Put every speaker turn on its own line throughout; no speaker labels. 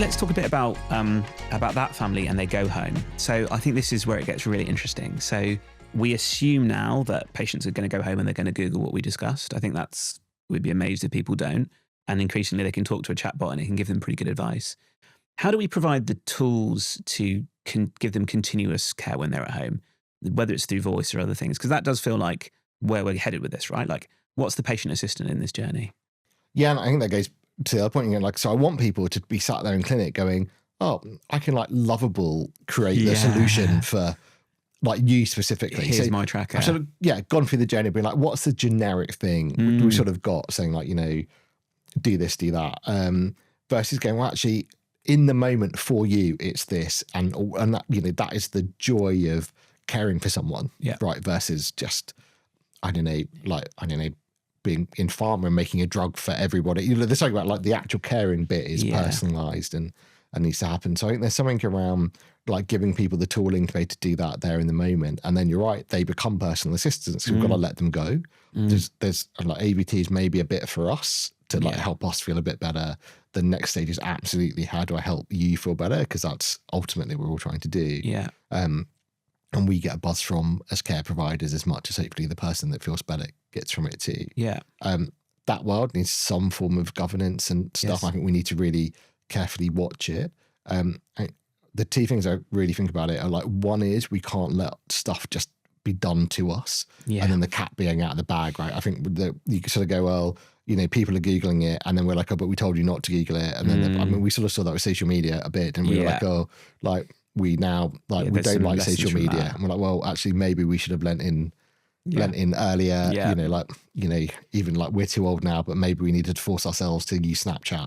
let's talk a bit about that family and they go home. So I think this is where it gets really interesting. So we assume now that patients are going to go home and they're going to Google what we discussed. I think we'd be amazed if people don't. And increasingly they can talk to a chatbot and it can give them pretty good advice. How do we provide the tools to give them continuous care when they're at home, whether it's through voice or other things? Because that does feel like where we're headed with this, right? Like, what's the patient assistant in this journey?
Yeah, and I think that goes to the other point. Like, so I want people to be sat there in clinic going, oh, I can like lovable create the solution for like you specifically.
Here's my tracker.
I've sort of, gone through the journey, being like, what's the generic thing we sort of got saying like, do this, do that, versus going, well, actually in the moment for you, it's this. And that, that is the joy of caring for someone, right? Versus just, being in pharma and making a drug for everybody. They're talking about like the actual caring bit is personalised and needs to happen. So I think there's something around like giving people the tooling to be able to do that there in the moment. And then you're right, they become personal assistants. So we've got to let them go. There's like ABTs maybe a bit for us to like help us feel a bit better. The next stage is absolutely how do I help you feel better? Because that's ultimately what we're all trying to do.
Yeah.
And we get a buzz from as care providers as much as hopefully the person that feels better gets from it too.
Yeah.
That world needs some form of governance and stuff. I think we need to really carefully watch it. The two things I really think about it are like, one is we can't let stuff just be done to us and then the cat being out of the bag, right? I think you sort of go, well, people are Googling it and then we're like, oh, but we told you not to Google it. And then, we sort of saw that with social media a bit and we were like, oh, like we now, like we don't like social media. And we're like, well, actually maybe we should have lent in earlier, even like we're too old now, but maybe we needed to force ourselves to use Snapchat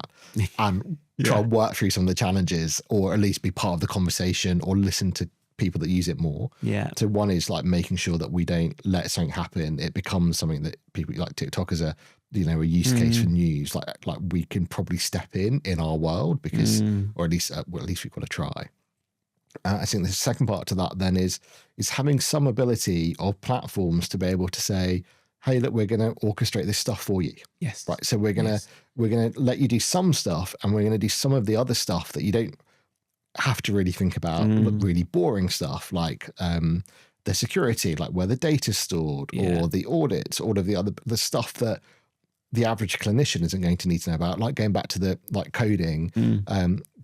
and try and work through some of the challenges or at least be part of the conversation or listen to people that use it more. Yeah. So one is like making sure that we don't let something happen. It becomes something that people like TikTok as a use case for news. Like we can probably step in our world because, or at least we've got to try. I think the second part to that then is having some ability of platforms to be able to say, hey, look, we're going to orchestrate this stuff for you.
Yes.
Right. So we're going to let you do some stuff and we're going to do some of the other stuff that you don't have to really think about, really boring stuff like the security, like where the data's stored or the audits, all of the stuff that the average clinician isn't going to need to know about, like going back to the like coding.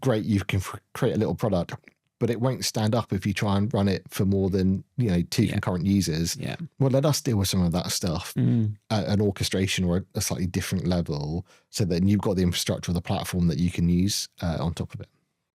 Great, you can create a little product, but it won't stand up if you try and run it for more than, two concurrent users. Yeah. Well, let us deal with some of that stuff at an orchestration or a slightly different level so that you've got the infrastructure or the platform that you can use on top of it.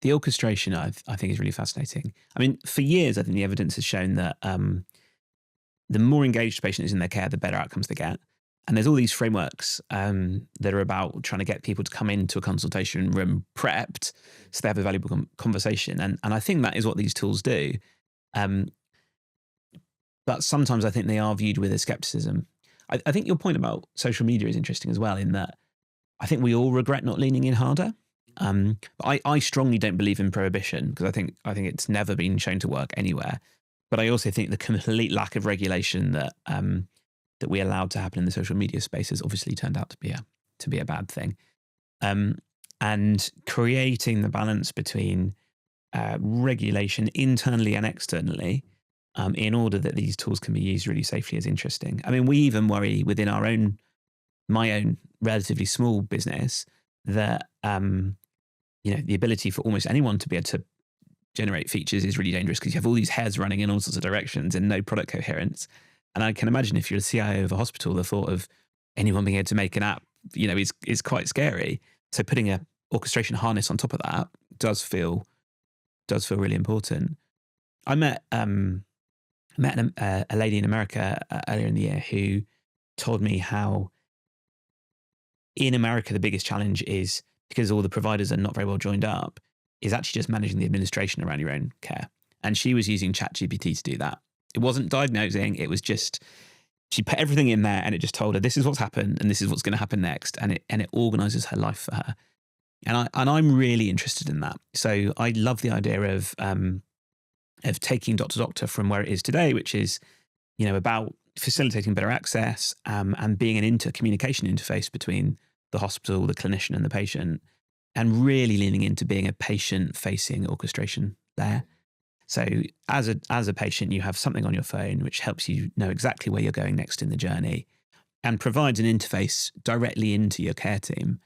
The orchestration, I think, is really fascinating. I mean, for years, I think the evidence has shown that the more engaged a patient is in their care, the better outcomes they get. And there's all these frameworks that are about trying to get people to come into a consultation room prepped so they have a valuable conversation. And I think that is what these tools do. But sometimes I think they are viewed with a skepticism. I think your point about social media is interesting as well, in that I think we all regret not leaning in harder. But I strongly don't believe in prohibition because I think it's never been shown to work anywhere. But I also think the complete lack of regulation that we allowed to happen in the social media space has obviously turned out to be a bad thing. And creating the balance between regulation internally and externally in order that these tools can be used really safely is interesting. I mean, we even worry within my own relatively small business that the ability for almost anyone to be able to generate features is really dangerous because you have all these heads running in all sorts of directions and no product coherence. And I can imagine if you're a CIO of a hospital, the thought of anyone being able to make an app, is quite scary. So putting a orchestration harness on top of that does feel really important. I met a lady in America earlier in the year who told me how in America the biggest challenge is, because all the providers are not very well joined up, is actually just managing the administration around your own care. And she was using ChatGPT to do that. It wasn't diagnosing, it was just, she put everything in there and it just told her, this is what's happened and this is what's going to happen next. And it organizes her life for her. And I'm really interested in that. So I love the idea of taking Doctor Doctor from where it is today, which is, about facilitating better access and being an intercommunication interface between the hospital, the clinician and the patient, and really leaning into being a patient-facing orchestration layer. So as a patient, you have something on your phone which helps you know exactly where you're going next in the journey and provides an interface directly into your care team,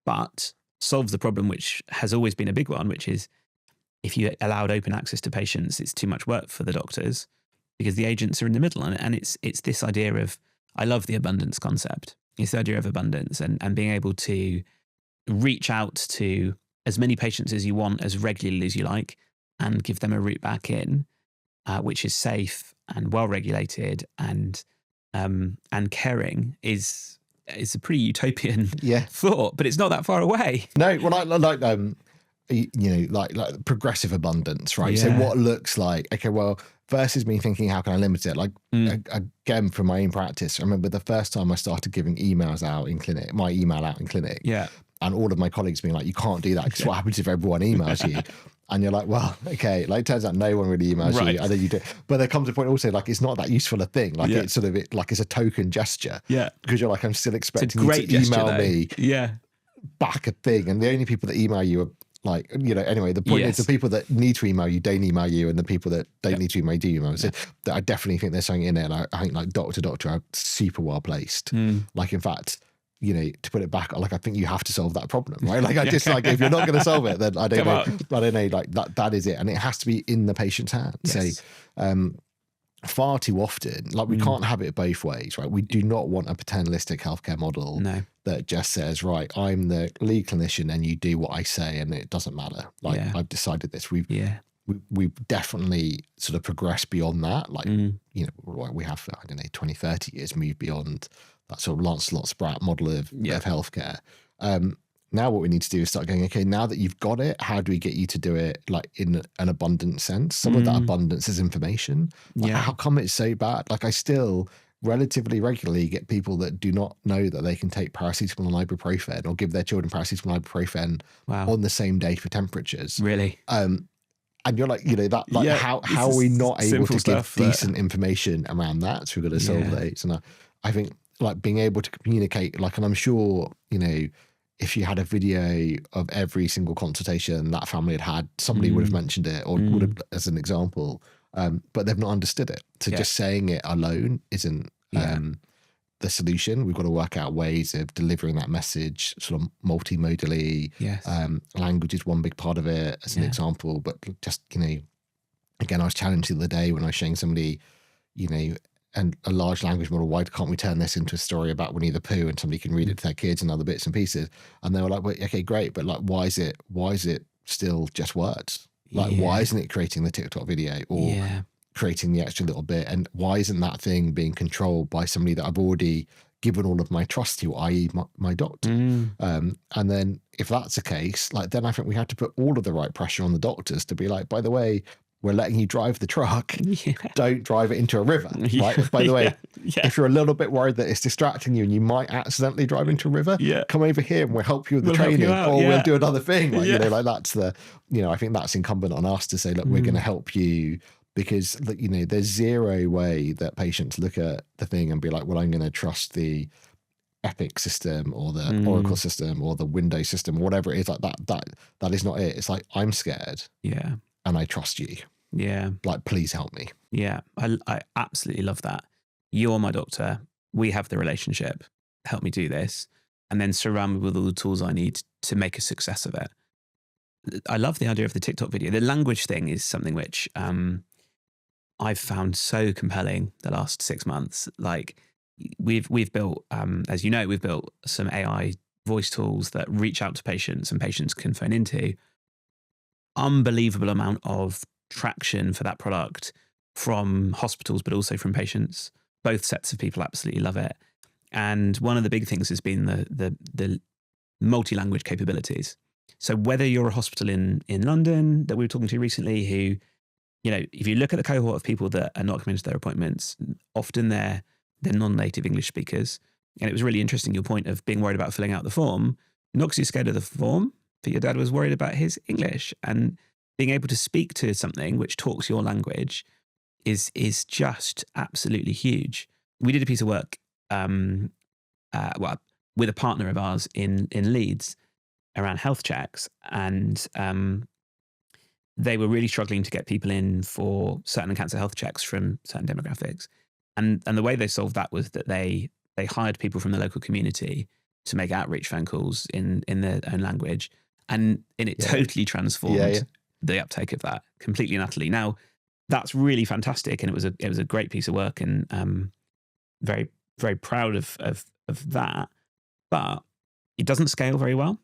but solves the problem which has always been a big one, which is if you allowed open access to patients, it's too much work for the doctors because the agents are in the middle. And it's this idea of, I love the abundance concept. It's the idea of abundance and being able to reach out to as many patients as you want as regularly as you like and give them a route back in, which is safe and well-regulated and caring is a pretty utopian thought, but it's not that far away.
No, well, like progressive abundance, right?
Yeah.
So what looks like, okay, well, versus me thinking, how can I limit it? Like, again, from my own practice, I remember the first time I started giving emails out in clinic, my email out in clinic.
Yeah.
And all of my colleagues being like, you can't do that because what happens if everyone emails you? And you're like, well, okay, like it turns out no one really emails you. I know you do. But there comes a point also, like, it's not that useful a thing. Like it's sort of like it's a token gesture.
Yeah.
Because you're like, I'm still expecting you to email me back a thing. And the only people that email you are like, anyway, the point is the people that need to email you don't email you, and the people that don't need to email you do email. So I definitely think there's something in there. And I think like doctor are super well placed. Like, in fact, to put it back, like I think you have to solve that problem, right? Like I just like, if you're not going to solve it, then I don't know, like that is it, and it has to be in the patient's hands.
Yes.
So far too often, like we can't have it both ways, right? We do not want a paternalistic healthcare model that just says, right, I'm the lead clinician and you do what I say and it doesn't matter. Like I've decided this. We've definitely sort of progressed beyond that. Like, we have, 20, 30 years moved beyond that sort of Lancelot Spratt model of healthcare. Now what we need to do is start going, okay, now that you've got it, how do we get you to do it like in an abundant sense? Some of that abundance is information. Like, how come it's so bad? Like I still relatively regularly get people that do not know that they can take paracetamol and ibuprofen or give their children paracetamol and ibuprofen on the same day for temperatures.
Really?
And you're like, how are we not able to give decent information around that? So we've got to solve those. And I think like being able to communicate, like, and I'm sure, if you had a video of every single consultation that family had, somebody would have mentioned it or would have as an example, but they've not understood it. So just saying it alone isn't the solution. We've got to work out ways of delivering that message sort of multimodally. Language is one big part of it as an example, but just, again, I was challenged the other day when I was showing somebody, and a large language model, why can't we turn this into a story about Winnie the Pooh and somebody can read it to their kids and other bits and pieces? And they were like, well, okay, great. But like, why is it still just words? Like, why isn't it creating the TikTok video or creating the extra little bit? And why isn't that thing being controlled by somebody that I've already given all of my trust to, i.e. my doctor? And then if that's the case, like, then I think we have to put all of the right pressure on the doctors to be like, by the way, we're letting you drive the truck. Don't drive it into a river, right? By the way, if you're a little bit worried that it's distracting you and you might accidentally drive into a river, come over here and we'll help you with the training, or we'll do another thing. Like, like that's the, I think that's incumbent on us to say, look, we're going to help you, because, there's zero way that patients look at the thing and be like, well, I'm going to trust the Epic system or the Oracle system or the Windows system, or whatever it is. Like that is not it. It's like, I'm scared. And I trust you. Like, please help me.
I absolutely love that. You're my doctor. We have the relationship. Help me do this. And then surround me with all the tools I need to make a success of it. I love the idea of the TikTok video. The language thing is something which I've found so compelling the last 6 months. Like, we've built, as you know, we've built some AI voice tools that reach out to patients and patients can phone into. Unbelievable amount of traction for that product from hospitals, but also from patients. Both sets of people absolutely love it. And one of the big things has been the multi-language capabilities. So whether you're a hospital in London that we were talking to recently, who, if you look at the cohort of people that are not coming to their appointments, often they're non-native English speakers. And it was really interesting, your point of being worried about filling out the form, not because you're scared of the form, but your dad was worried about his English, and being able to speak to something which talks your language is just absolutely huge. We did a piece of work with a partner of ours in Leeds, around health checks, and they were really struggling to get people in for certain cancer health checks from certain demographics. And the way they solved that was that they hired people from the local community to make outreach phone calls in their own language. And it totally transformed the uptake of that completely and utterly. Now, that's really fantastic. And it was a great piece of work, and very, very proud of that. But it doesn't scale very well.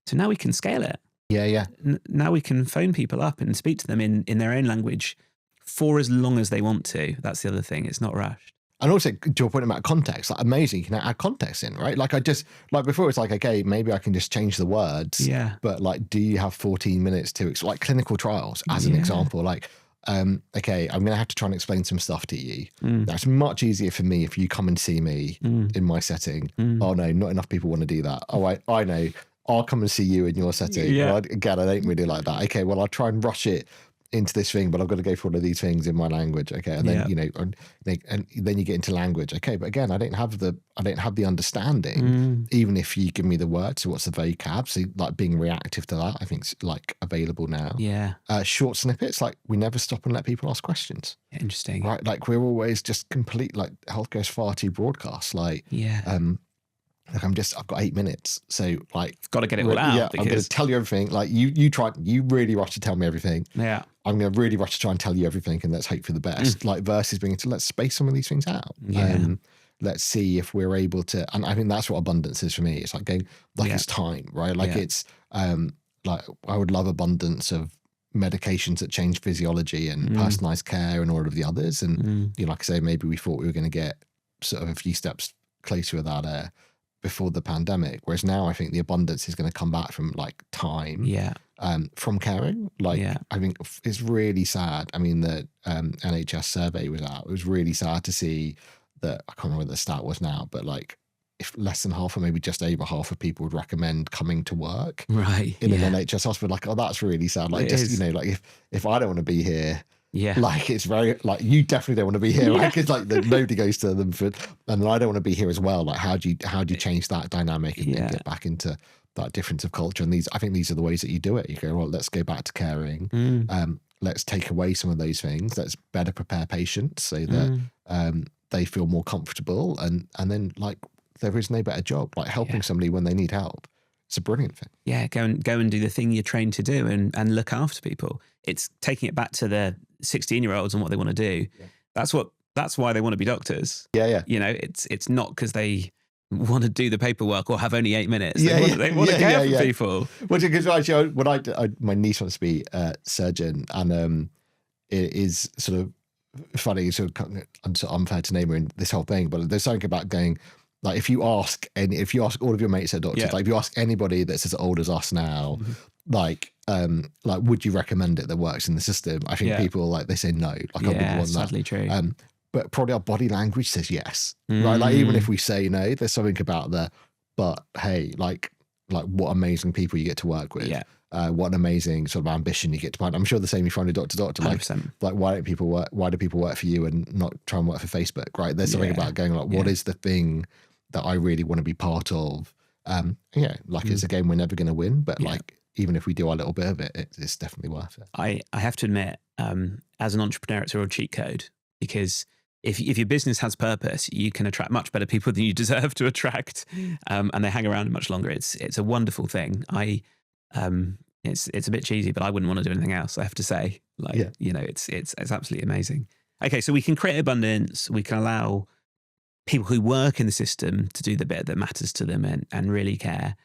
So now we can scale it.
Yeah.
Now we can phone people up and speak to them in their own language for as long as they want to. That's the other thing. It's not rushed.
And also, to your point about context, like amazing, you can add context in, right? Like before it's like, okay, maybe I can just change the words.
Yeah.
But like, do you have 14 minutes to, like clinical trials as an example, like, okay, I'm going to have to try and explain some stuff to you. That's much easier for me if you come and see me in my setting. Oh no, not enough people want to do that. Oh, I know. I'll come and see you in your setting.
Yeah.
Well, again, I don't really like that. Okay, well, I'll try and rush it into this thing, but I've got to go for all of these things in my language. Okay, and then and then you get into language. Okay, but again, I don't have the understanding. Even if you give me the words, so what's the vocab? So like being reactive to that, I think it's like available now.
Yeah.
Short snippets, like we never stop and let people ask questions.
Interesting.
Right, like we're always just complete. Like healthcare's far too broadcast. Like like I've got 8 minutes, so like
got to get it all out.
Yeah, I'm going to tell you everything. Like you really rush to tell me everything.
Yeah,
I'm going to really rush to try and tell you everything, and let's hope for the best. Like versus being to let's space some of these things out.
Yeah.
Let's see if we're able to. And I think that's what abundance is for me. It's like going it's time, right? Like it's like I would love abundance of medications that change physiology and personalized care and all of the others. And like I say, maybe we thought we were going to get sort of a few steps closer with that before the pandemic, whereas now I think the abundance is going to come back from like time, from caring. Like I think it's really sad. I mean, the NHS survey was out. It was really sad to see that. I can't remember what the stat was now, but like if less than half or maybe just over half of people would recommend coming to work in an NHS hospital. Like, oh, that's really sad. Like, like if I don't want to be here.
Yeah,
like it's very like you definitely don't want to be here, right? Because like nobody goes to them for, and I don't want to be here as well. Like how do you change that dynamic and then get back into that difference of culture? And I think these are the ways that you do it. You go, well, let's go back to caring. Let's take away some of those things. Let's better prepare patients so that they feel more comfortable, and then like there is no better job like helping somebody when they need help. It's a brilliant thing.
Yeah, go and do the thing you're trained to do and look after people. It's taking it back to the 16-year-olds and what they want to do. Yeah. That's why they want to be doctors.
Yeah.
You know, it's not because they want to do the paperwork or have only 8 minutes. They want to care for people.
Well, because actually, when my niece wants to be a surgeon, and it is sort of funny, sort of unfair to name her in this whole thing, but there's something about going. Like if you ask all of your mates that are doctors, like if you ask anybody that's as old as us now, like would you recommend it that works in the system? I think people like they say no. Like I wouldn't want
sadly
that.
True.
But probably our body language says yes, right? Like even if we say no, there's something about but hey, like what amazing people you get to work with.
Yeah.
What an amazing sort of ambition you get to find. I'm sure the same you find a doctor. Like
100%.
Like why do people work for you and not try and work for Facebook? Right? There's something about going like, what is the thing that I really want to be part of? It's a game we're never going to win, but like even if we do our little bit of it, it's definitely worth it.
I have to admit, as an entrepreneur, it's a real cheat code, because if your business has purpose, you can attract much better people than you deserve to attract, and they hang around much longer. It's a wonderful thing. It's a bit cheesy, but I wouldn't want to do anything else, I have to say. It's absolutely amazing. Okay, so we can create abundance. We can allow people who work in the system to do the bit that matters to them and really care.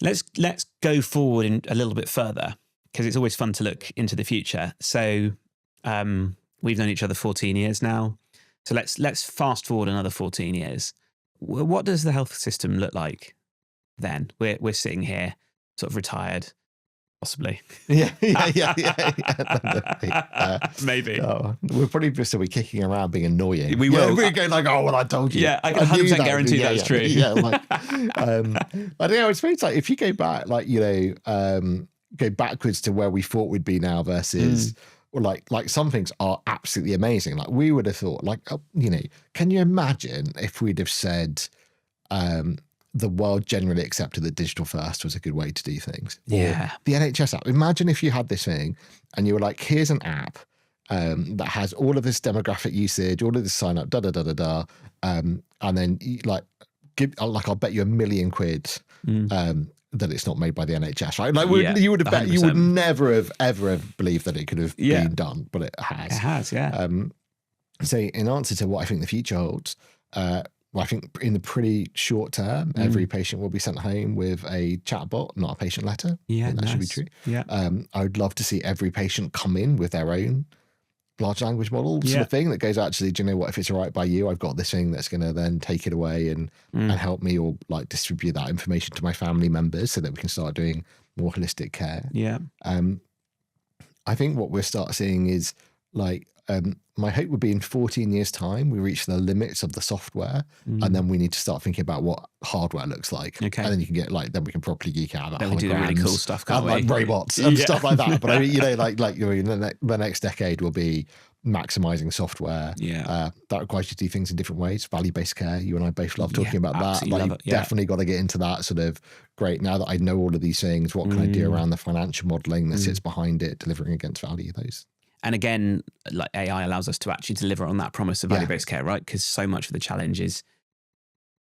Let's go forward a little bit further, because it's always fun to look into the future. So we've known each other 14 years now. So let's fast forward another 14 years. What does the health system look like then? We're sitting here, sort of retired, possibly.
Yeah.
Maybe.
We're probably just be kicking around being annoying.
We will.
We're going like, oh, well, I told you.
Yeah, I can 100% guarantee that's true.
Yeah, like, I don't know. It's like if you go back, like go backwards to where we thought we'd be now versus. Or like some things are absolutely amazing. Like we would have thought, like, can you imagine if we'd have said, the world generally accepted that digital first was a good way to do things.
Yeah.
Or the NHS app. Imagine if you had this thing and you were like, here's an app that has all of this demographic usage, all of this sign up, and then I'll bet you £1 million that it's not made by the NHS, right? Like you would have bet, you would never have ever have believed that it could have been done, but it has.
It has, yeah.
So in answer to what I think the future holds, I think in the pretty short term, every patient will be sent home with a chatbot, not a patient letter.
Yeah,
that should be true.
Yeah.
I would love to see every patient come in with their own large language model sort of thing that goes, actually, do you know what, if it's all right by you, I've got this thing that's going to then take it away and help me, or like distribute that information to my family members so that we can start doing more holistic care.
Yeah.
I think what we'll start seeing is like, my hope would be in 14 years time, we reach the limits of the software and then we need to start thinking about what hardware looks like.
Okay.
And then you can get then we can properly geek out about
then we do the really cool stuff, can't we?
Like robots and stuff like that. But I mean, the next decade will be maximizing software.
Yeah.
That requires you to do things in different ways. Value-based care. You and I both love talking about that. Like,
love it. Yeah.
Definitely got to get into that sort of, great, now that I know all of these things, what can I do around the financial modeling that sits behind it, delivering against value, those.
And again, like AI allows us to actually deliver on that promise of value-based care, right? Because so much of the challenge is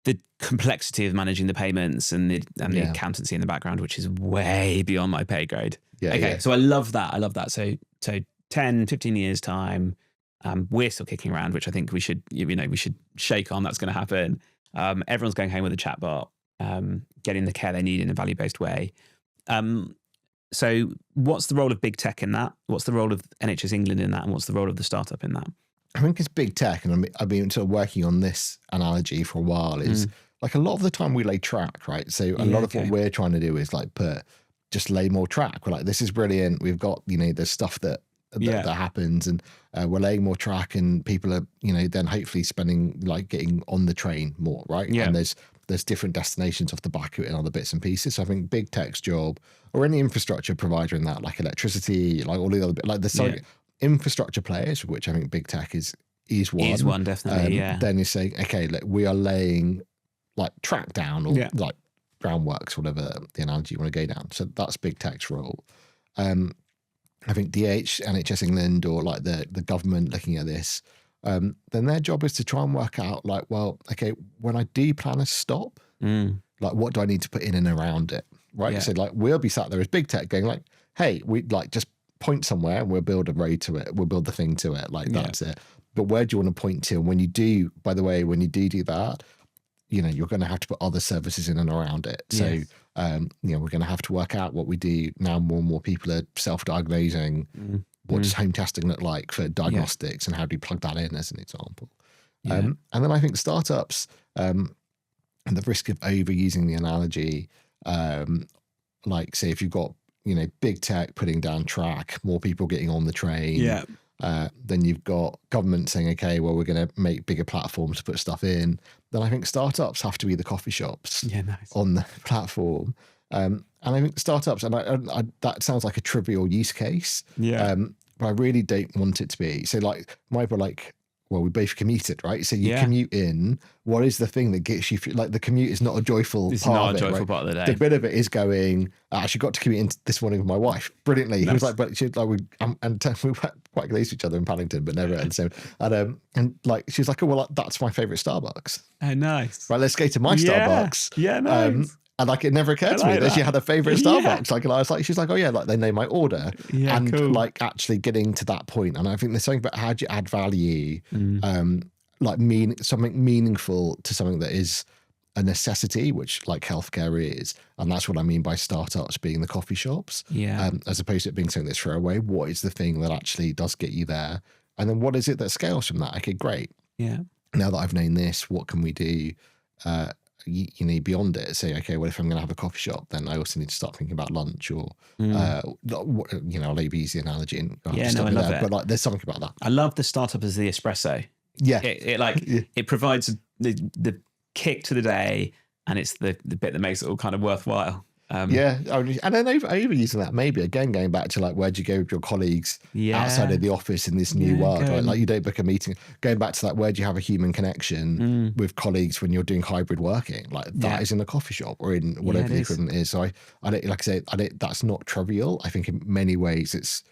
the complexity of managing the payments and the accountancy in the background, which is way beyond my pay grade.
Yeah,
okay, so I love that. So 10, 15 years time, we're still kicking around, which I think we should shake on. That's going to happen. Everyone's going home with a chatbot, getting the care they need in a value-based way. So what's the role of big tech in that? What's the role of NHS England in that? And what's the role of the startup in that?
I think it's big tech. And I've been sort of working on this analogy for a while, is like a lot of the time we lay track, right? So a lot of what we're trying to do is like just lay more track. We're like, this is brilliant. We've got, there's stuff that happens, and we're laying more track, and people are, then hopefully spending, like getting on the train more, right?
Yeah.
And there's different destinations off the back of it and other bits and pieces. So I think big tech's job, or any infrastructure provider in that, like electricity, like all the other bit, like the infrastructure players, which I think big tech is one.
Is one, definitely,
Then you're saying, okay, like we are laying like track down, or like groundworks, whatever the analogy you want to go down. So that's big tech's role. I think NHS England, or like the government looking at this, then their job is to try and work out, like, well, okay, when I do plan a stop, like what do I need to put in and around it, right?
Yeah.
So like we'll be sat there as big tech going like, hey, we like just point somewhere and we'll build a road to it, we'll build the thing to it, like that's it. But where do you want to point to? And when you do, by the way, when you do that, you're going to have to put other services in and around it. So, we're going to have to work out what we do now. More and more people are self-diagnosing. What does home testing look like for diagnostics, and how do you plug that in, as an example? And then I think startups, and the risk of overusing the analogy, like say if you've got, big tech putting down track, more people getting on the train. Then you've got government saying, okay, well, we're going to make bigger platforms to put stuff in. Then I think startups have to be the coffee shops on the platform. And I think startups, and I that sounds like a trivial use case, but I really don't want it to be. So like, well, we both commuted, right? So you commute in. What is the thing that gets you, like the commute is not a joyful part of it,
part of the day.
The bit of it is going, I actually got to commute in this morning with my wife brilliantly. Nice. He was like, but she was like, we were quite close to each other in Paddington, but never at the same. And like, she was like, oh, well, that's my favorite Starbucks.
Oh, nice.
Right, let's go to my Starbucks.
Yeah, nice.
And like, it never occurred to me that she had a favorite Starbucks. Like, and I was like, she's like, oh yeah, like they know my order. And cool. Like actually getting to that point. And I think there's something about how do you add value, like something meaningful to something that is a necessity, which like healthcare is. And that's what I mean by startups being the coffee shops. As opposed to it being something that's throwaway. What is the thing that actually does get you there? And then what is it that scales from that? Okay, great. Now that I've known this, what can we do? You need beyond it. Say, okay, well, if I'm going to have a coffee shop, then I also need to start thinking about lunch, or I'll maybe use the analogy. And
I love it.
But like, there's something about that.
I love the startup as the espresso. It provides the kick to the day, and it's the bit that makes it all kind of worthwhile.
Yeah, and then over using that, maybe again going back to like, where do you go with your colleagues outside of the office in this new world, right? Like, you don't book a meeting. Going back to that, where do you have a human connection with colleagues when you're doing hybrid working? Like that is in a coffee shop or in whatever the equivalent is. So I don't, like I say, that's not trivial. I think in many ways it's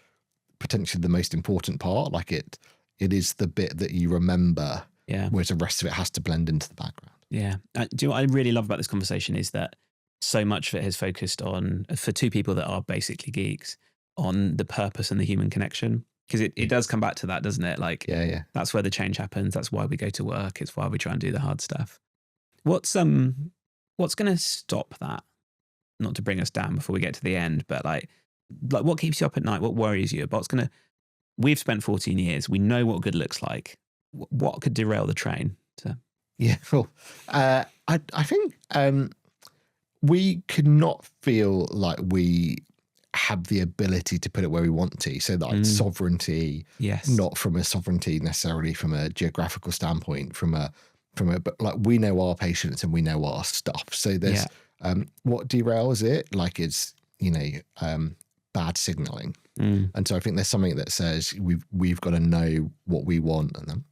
potentially the most important part. Like it is the bit that you remember, whereas the rest of it has to blend into the background.
Yeah. Do you know what I really love about this conversation is that so much of it has focused on, for two people that are basically geeks, on the purpose and the human connection. Because it does come back to that, doesn't it? Like, that's where the change happens. That's why we go to work. It's why we try and do the hard stuff. What's going to stop that? Not to bring us down before we get to the end, but like what keeps you up at night? What worries you? We've spent 14 years. We know what good looks like. What could derail the train?
Yeah, well, I think we could not feel like we have the ability to put it where we want to. So like sovereignty, not from a sovereignty necessarily from a geographical standpoint, but like we know our patients and we know our stuff. So there's what derails it, like it's, bad signaling. And so I think there's something that says we've got to know what we want. And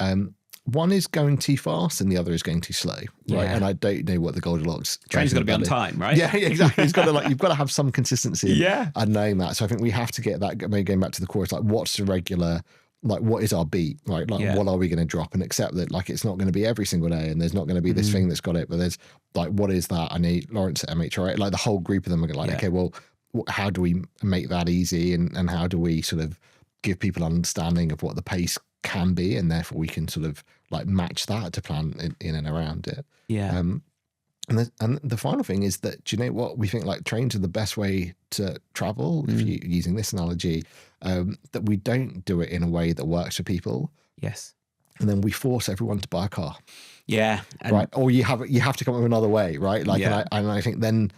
then one is going too fast and the other is going too slow, right? And I don't know what the Goldilocks
train's got to be on time, right?
Yeah, exactly. It's got to you've got to have some consistency. And knowing that. So I think we have to get that. Maybe going back to the core, it's like what's the regular, like what is our beat, right? Like what are we going to drop, and accept that like it's not going to be every single day, and there's not going to be this thing that's got it, but there's like what is that? I need Lawrence at MHRA, like the whole group of them are like, okay, well, how do we make that easy, and how do we sort of give people an understanding of what the pace can be, and therefore we can sort of like match that to plan in and around it. And the final thing is that, do you know what, we think like trains are the best way to travel, if you're using this analogy, that we don't do it in a way that works for people. And then we force everyone to buy a car. Right. Or you have to come up with another way, right? Like, and I think then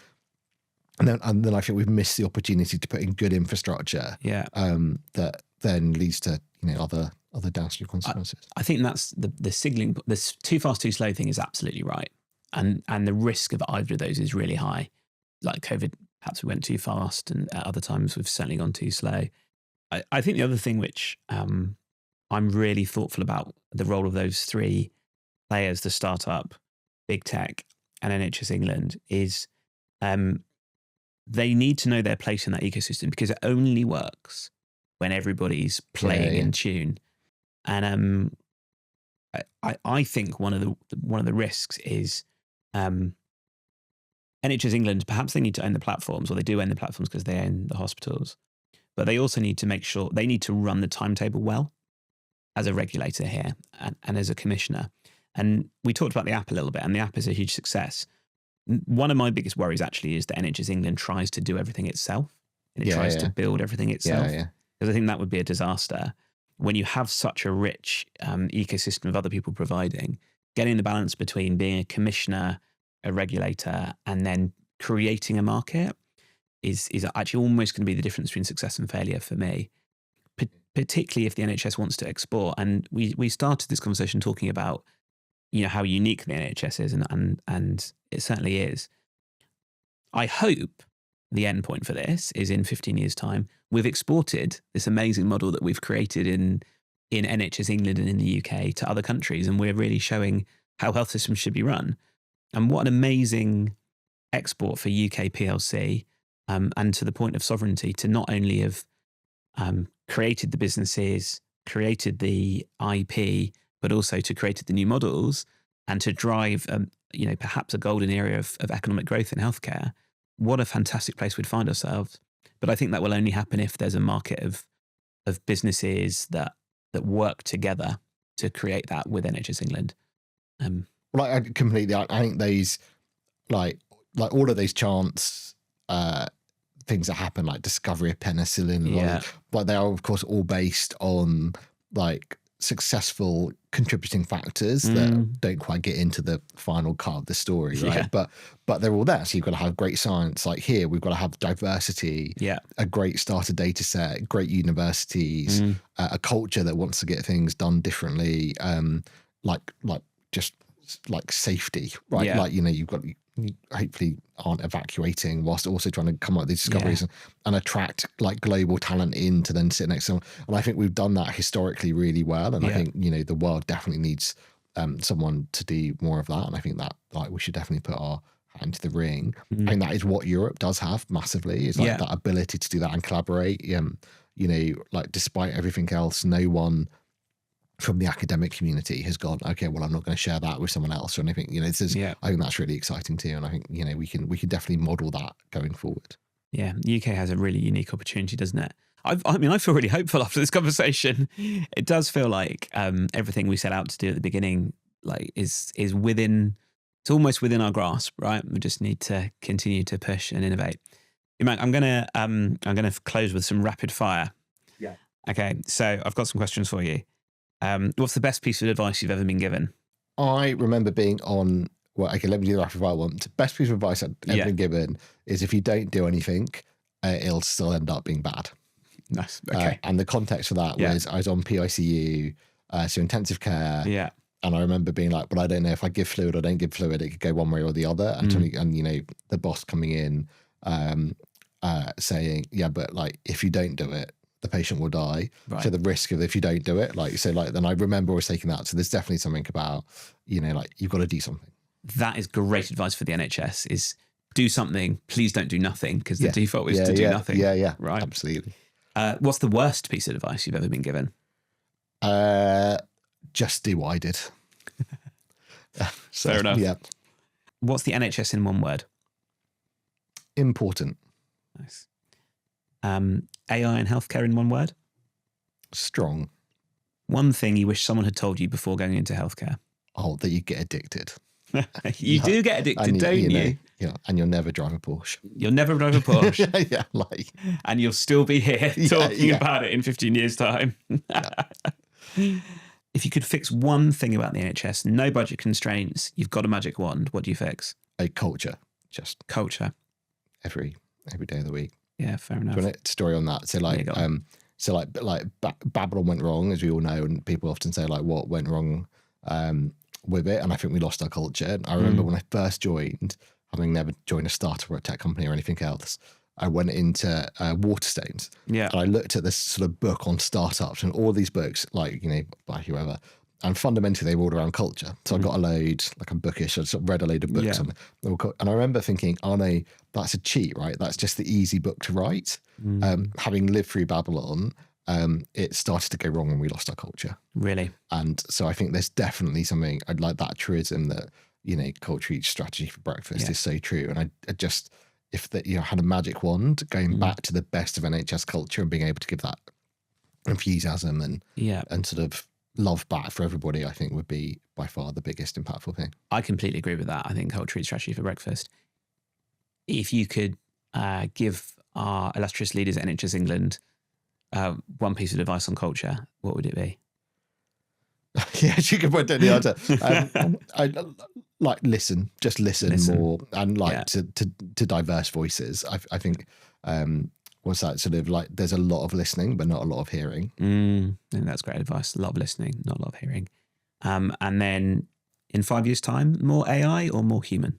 I think we've missed the opportunity to put in good infrastructure. That then leads to other downstream consequences.
I think that's the signaling. This too fast, too slow thing is absolutely right, and the risk of either of those is really high. Like COVID, perhaps we went too fast, and at other times we've certainly gone too slow. I think the other thing which I'm really thoughtful about the role of those three players, the startup, big tech, and NHS England, is they need to know their place in that ecosystem, because it only works when everybody's playing in tune. And I think one of the risks is NHS England, perhaps they need to own the platforms, or they do own the platforms because they own the hospitals, but they also need to make sure they need to run the timetable well as a regulator here and as a commissioner. And we talked about the app a little bit, and the app is a huge success. One of my biggest worries actually is that NHS England tries to do everything itself, and it tries to build everything itself. Because I think that would be a disaster. When you have such a rich ecosystem of other people providing, getting the balance between being a commissioner, a regulator, and then creating a market is actually almost going to be the difference between success and failure for me, particularly if the NHS wants to export. And we started this conversation talking about how unique the NHS is, and it certainly is. I hope the end point for this is in 15 years' time, we've exported this amazing model that we've created in NHS England and in the UK to other countries, and we're really showing how health systems should be run. And what an amazing export for UK PLC, and to the point of sovereignty, to not only have created the businesses, created the IP, but also to created the new models and to drive perhaps a golden era of economic growth in healthcare. What a fantastic place we'd find ourselves. But I think that will only happen if there's a market of businesses that work together to create that with NHS England.
Well, I completely. I think those like all of those chance things that happen, like discovery of penicillin, like they are of course all based on like successful contributing factors that don't quite get into the final cut of the story, right? But they're all there. So you've got to have great science. Like here, we've got to have diversity, a great starter data set, great universities, a culture that wants to get things done differently, like just like safety, right?
Yeah.
Like, you hopefully aren't evacuating whilst also trying to come up with these discoveries and attract like global talent in to then sit next to them. And I think we've done that historically really well. And I think, the world definitely needs someone to do more of that. And I think that like we should definitely put our hat into the ring. I think that is what Europe does have massively, is like that ability to do that and collaborate. Like despite everything else, no one from the academic community has gone, okay, well, I'm not going to share that with someone else or anything. I think that's really exciting too. And I think, we can definitely model that going forward.
Yeah. The UK has a really unique opportunity, doesn't it? I feel really hopeful after this conversation. It does feel like everything we set out to do at the beginning, like is within, it's almost within our grasp, right? We just need to continue to push and innovate. Umang, I'm gonna close with some rapid fire.
Yeah.
Okay. So I've got some questions for you. What's the best piece of advice you've ever been given?
I remember being on, well, okay, let me do the rapid fire one. The best piece of advice I've ever been given is if you don't do anything, it'll still end up being bad.
Nice. Okay.
And the context for that was I was on PICU, so intensive care.
Yeah.
And I remember being like, well, I don't know if I give fluid or don't give fluid, it could go one way or the other. And the boss coming in saying, yeah, but like if you don't do it, the patient will die. Right. So the risk of if you don't do it, then I remember always taking that. So there's definitely something about, like you've got to do something.
That is great advice for the NHS, is do something, please don't do nothing, because the default is to do nothing.
Yeah.
Right.
Absolutely.
What's the worst piece of advice you've ever been given?
Just do what I did.
Fair enough.
Yeah.
What's the NHS in one word?
Important.
Nice. AI and healthcare in one word?
Strong.
One thing you wish someone had told you before going into healthcare?
Oh, that you get addicted.
You do get addicted, don't you?
Yeah, and you'll never drive a Porsche.
You'll never drive a Porsche.
And
you'll still be here talking about it in 15 years' time. If you could fix one thing about the NHS, no budget constraints, you've got a magic wand, what do you fix?
A culture. Just
culture.
Every day of the week.
Yeah, fair enough.
Do you want a story on that? So Babylon went wrong, as we all know, and people often say like what went wrong with it, and I think we lost our culture. I remember when I first joined, having never joined a startup or a tech company or anything else, I went into Waterstones. Yeah. And I looked at this sort of book on startups and all these books, like, by whoever. And fundamentally, they were all around culture. So I got a load, like I'm bookish, I sort of read a load of books. And I remember thinking, oh no, that's a cheat, right? That's just the easy book to write. Having lived through Babylon, it started to go wrong when we lost our culture.
Really?
And so I think there's definitely something, I'd like that truism that, culture eats strategy for breakfast is so true. And I just, if that had a magic wand, going back to the best of NHS culture and being able to give that enthusiasm and sort of love back for everybody, I think would be by far the biggest impactful thing.
I completely agree with that. I think culture eats strategy for breakfast. If you could give our illustrious leaders at NHS England one piece of advice on culture, what would it be?
Yeah, you could put the answer. I like listen more, and to diverse voices. I think what's that sort of like? There's a lot of listening, but not a lot of hearing.
I think that's great advice. A lot of listening, not a lot of hearing. And then in 5 years' time, more AI or more human?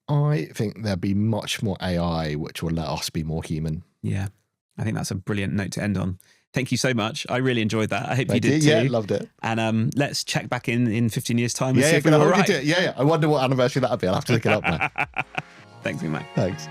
I think there'll be much more AI, which will let us be more human.
Yeah, I think that's a brilliant note to end on. Thank you so much. I really enjoyed that. I hope you did too.
Yeah, loved it.
And let's check back in 15 years' time and see if
we're
all right.
Yeah. I wonder what anniversary that'll be. I'll have to look it up now.
Thanks, Umang.
Thanks.